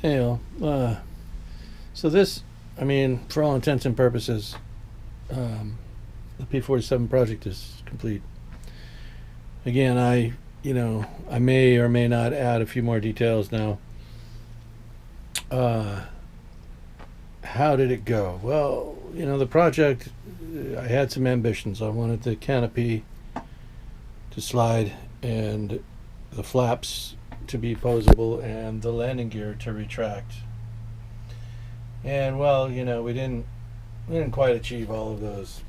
Hey, so this, I mean, for all intents and purposes, the P-47 project is complete. Again, I may or may not add a few more details now. How did it go? Well, the project, I had some ambitions. I wanted the canopy to slide and the flaps to be posable and the landing gear to retract. And well, we didn't quite achieve all of those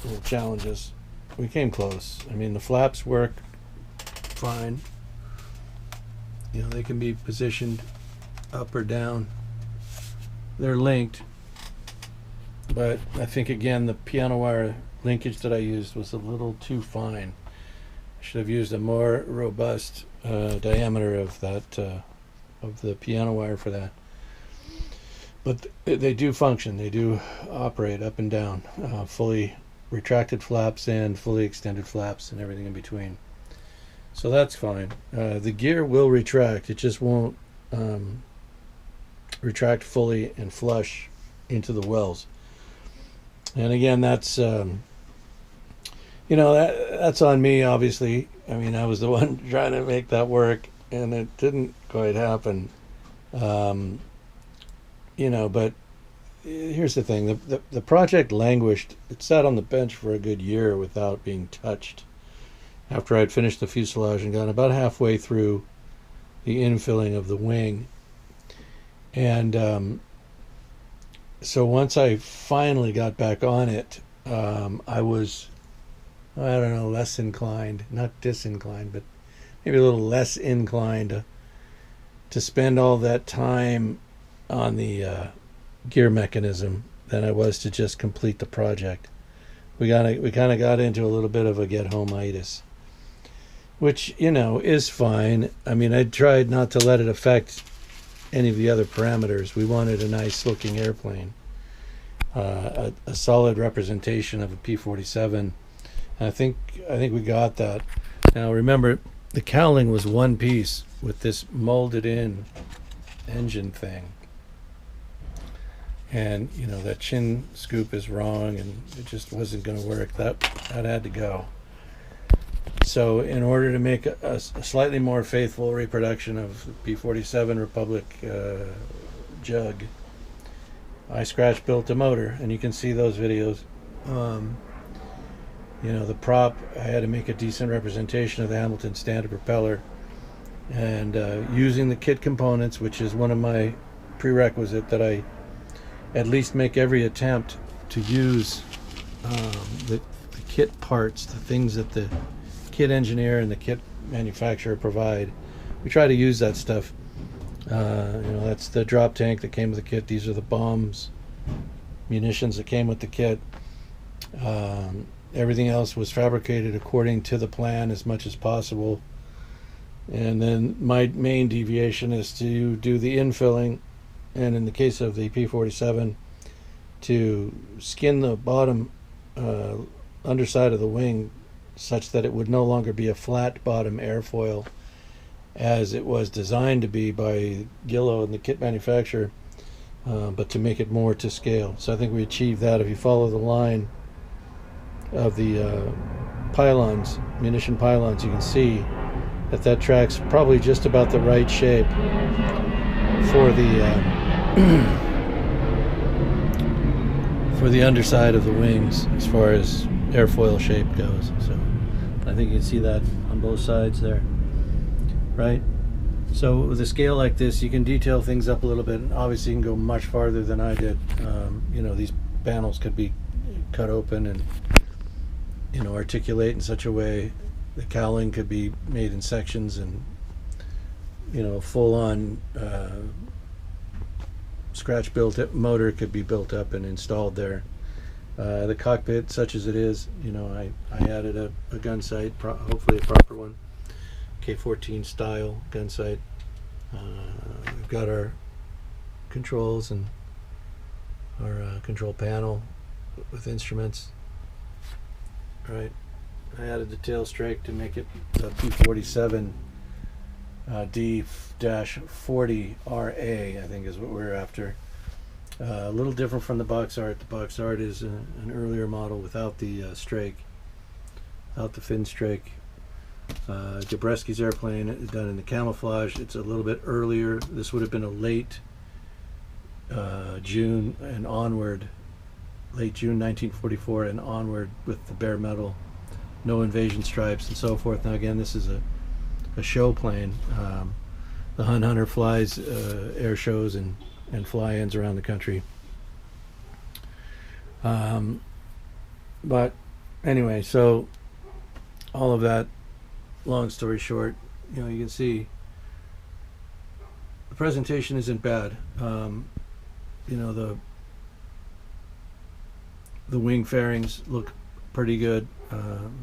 little challenges. We came close. I mean, the flaps work fine. They can be positioned up or down. They're linked, but I think again the piano wire linkage that I used was a little too fine. I should have used a more robust diameter of that of the piano wire for that. But they do function. They do operate up and down, fully retracted flaps and fully extended flaps and everything in between. So that's fine. The gear will retract. It just won't retract fully and flush into the wells. And again, that's that's on me, obviously. I mean, I was the one trying to make that work, and it didn't quite happen. But here's the thing: the project languished. It sat on the bench for a good year without being touched. After I'd finished the fuselage and gotten about halfway through the infilling of the wing, and so once I finally got back on it, I was, I don't know, less inclined, not disinclined, but maybe a little less inclined to spend all that time on the gear mechanism than I was to just complete the project. We kind of got into a little bit of a get home-itis, which is fine. I mean, I tried not to let it affect any of the other parameters. We wanted a nice looking airplane, a solid representation of a P-47. And I think we got that. Now remember, the cowling was one piece with this molded in engine thing, and that chin scoop is wrong, and it just wasn't going to work. That had to go. So in order to make a slightly more faithful reproduction of the P-47 Republic jug, I scratch built a motor, and you can see those videos. The prop, I had to make a decent representation of the Hamilton standard propeller, and using the kit components, which is one of my prerequisite, that I at least make every attempt to use the kit parts, the things that the kit engineer and the kit manufacturer provide. We try to use that stuff. That's the drop tank that came with the kit. These are the bombs, munitions that came with the kit. Everything else was fabricated according to the plan as much as possible. And then my main deviation is to do the infilling, and in the case of the P-47, to skin the bottom underside of the wing such that it would no longer be a flat bottom airfoil as it was designed to be by Guillow and the kit manufacturer, but to make it more to scale. So I think we achieved that. If you follow the line of the pylons, munition pylons, you can see that tracks probably just about the right shape for the underside of the wings as far as airfoil shape goes. So I think you can see that on both sides there, right? So with a scale like this, you can detail things up a little bit, and obviously you can go much farther than I did. These panels could be cut open and articulate in such a way. The cowling could be made in sections, and full-on scratch built motor could be built up and installed there. The cockpit, such as it is, I added a gun sight, hopefully a proper one, K-14 style gun sight. We've got our controls and our control panel with instruments. Right. I added the tail strike to make it a P-47 D-40RA, I think is what we're after. A little different from the box art. The box art is an earlier model without the strake, without the fin strake. Gabreski's airplane done in the camouflage. It's a little bit earlier. This would have been a late June and onward, late June 1944 and onward, with the bare metal, no invasion stripes and so forth. Now again, this is a show plane. The Hun Hunter flies air shows and fly-ins around the country. But anyway, so all of that, long story short, you know, you can see the presentation isn't bad. You know, the wing fairings look pretty good.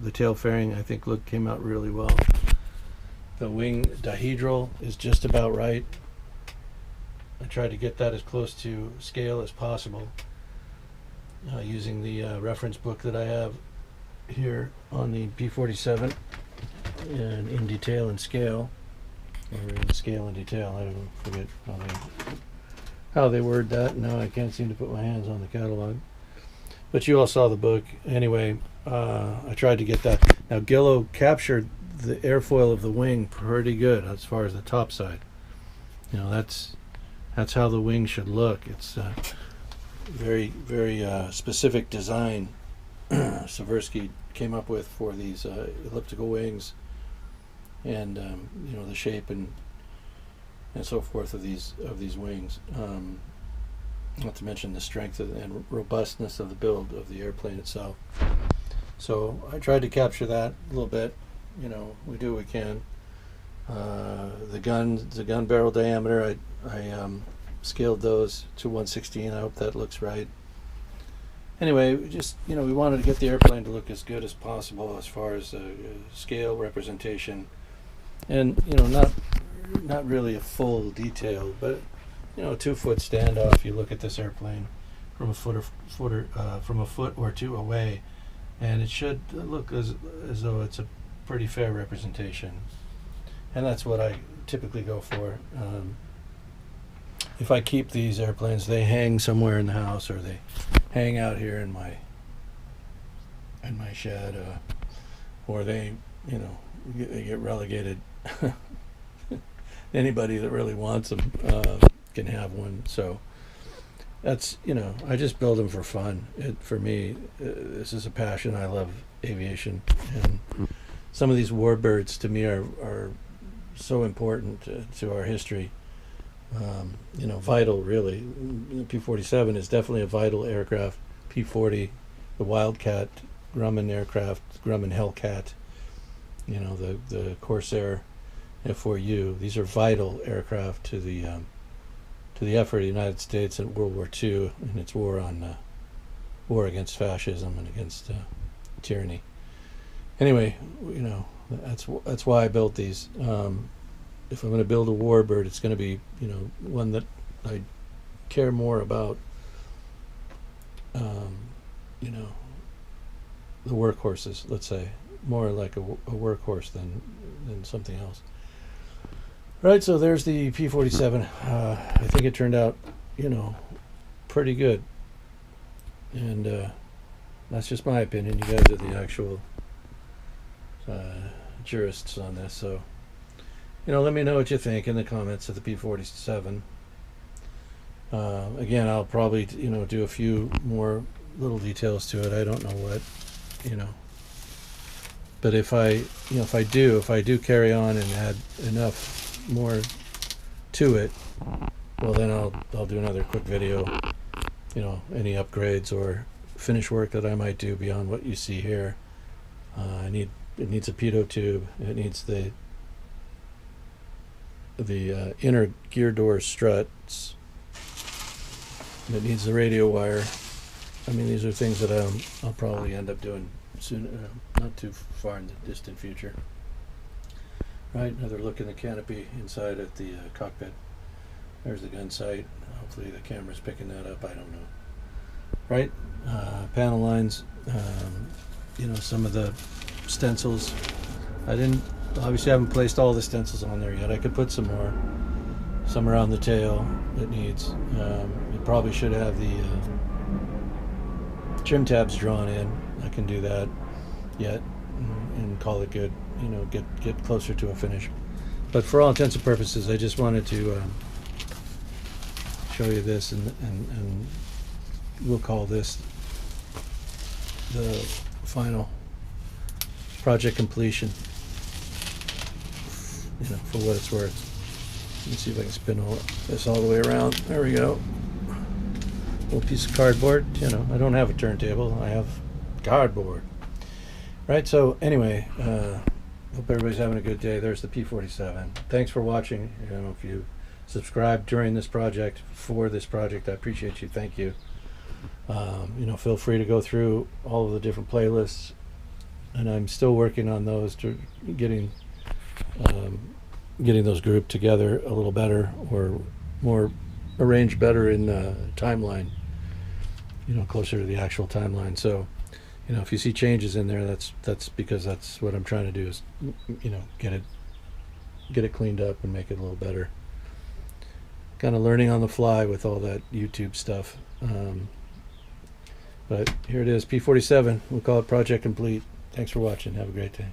The tail fairing, I think, came out really well. The wing dihedral is just about right. I tried to get that as close to scale as possible, using the reference book that I have here on the P-47, and in detail and scale, or in scale and detail. I don't forget how they word that. Now I can't seem to put my hands on the catalog. But you all saw the book. Anyway, I tried to get that. Now Guillow captured the airfoil of the wing pretty good as far as the top side. You know, that's how the wing should look. It's very, very specific design Seversky came up with for these elliptical wings, and you know, the shape and so forth of these wings. Not to mention the strength and robustness of the build of the airplane itself. So I tried to capture that a little bit. You know, we do what we can. The gun barrel diameter, I scaled those to 1/16. I hope that looks right. Anyway, just, you know, we wanted to get the airplane to look as good as possible as far as scale, representation, and, you know, not really a full detail, but, you know, a 2-foot standoff. You look at this airplane from a foot or two away, and it should look as though it's a pretty fair representation, and that's what I typically go for. If I keep these airplanes, they hang somewhere in the house, or they hang out here in my shed, or they, you know, they get relegated. Anybody that really wants them can have one. So that's, you know, I just build them for fun. For me, this is a passion. I love aviation, and some of these warbirds to me are so important to our history. You know, vital, really. The P-47 is definitely a vital aircraft. P-40, the Wildcat Grumman aircraft, Grumman Hellcat, you know, the Corsair F4U. These are vital aircraft to the effort of the United States in World War II and its war against fascism and against tyranny. Anyway, you know, that's why I built these. If I'm going to build a warbird, it's going to be, you know, one that I care more about, you know, the workhorses, let's say, more like a workhorse than something else. Right, so there's the P-47. I think it turned out, you know, pretty good, and that's just my opinion. You guys are the actual jurists on this, so, you know, let me know what you think in the comments of the P-47. Again, I'll probably, you know, do a few more little details to it. I don't know what, you know, but if I do carry on and add enough more to it, well, then I'll do another quick video, you know, any upgrades or finish work that I might do beyond what you see here. It needs a pitot tube. It needs the inner gear door struts. It needs the radio wire. I mean, these are things that I'll probably end up doing soon, not too far in the distant future. Right, another look in the canopy inside at the cockpit. There's the gun sight. Hopefully the camera's picking that up. I don't know. Right, panel lines. You know, some of the stencils. I didn't Obviously, I haven't placed all the stencils on there yet. I could put some more. Some around the tail it needs. It probably should have the trim tabs drawn in. I can do that yet and call it good. You know, get closer to a finish. But for all intents and purposes, I just wanted to show you this, and we'll call this the final project completion. You know, for what it's worth. Let me see if I can spin this all the way around. There we go. Little piece of cardboard. You know, I don't have a turntable. I have cardboard. Right, so anyway, hope everybody's having a good day. There's the P-47. Thanks for watching. You know, if you subscribed during this project, for this project, I appreciate you. Thank you. You know, feel free to go through all of the different playlists, and I'm still working on those, to getting those grouped together a little better, or more arranged better in timeline, you know, closer to the actual timeline. So, you know, if you see changes in there, that's because that's what I'm trying to do, is, you know, get it cleaned up and make it a little better. Kind of learning on the fly with all that YouTube stuff. But here it is, P-47. We'll call it project complete. Thanks for watching. Have a great day.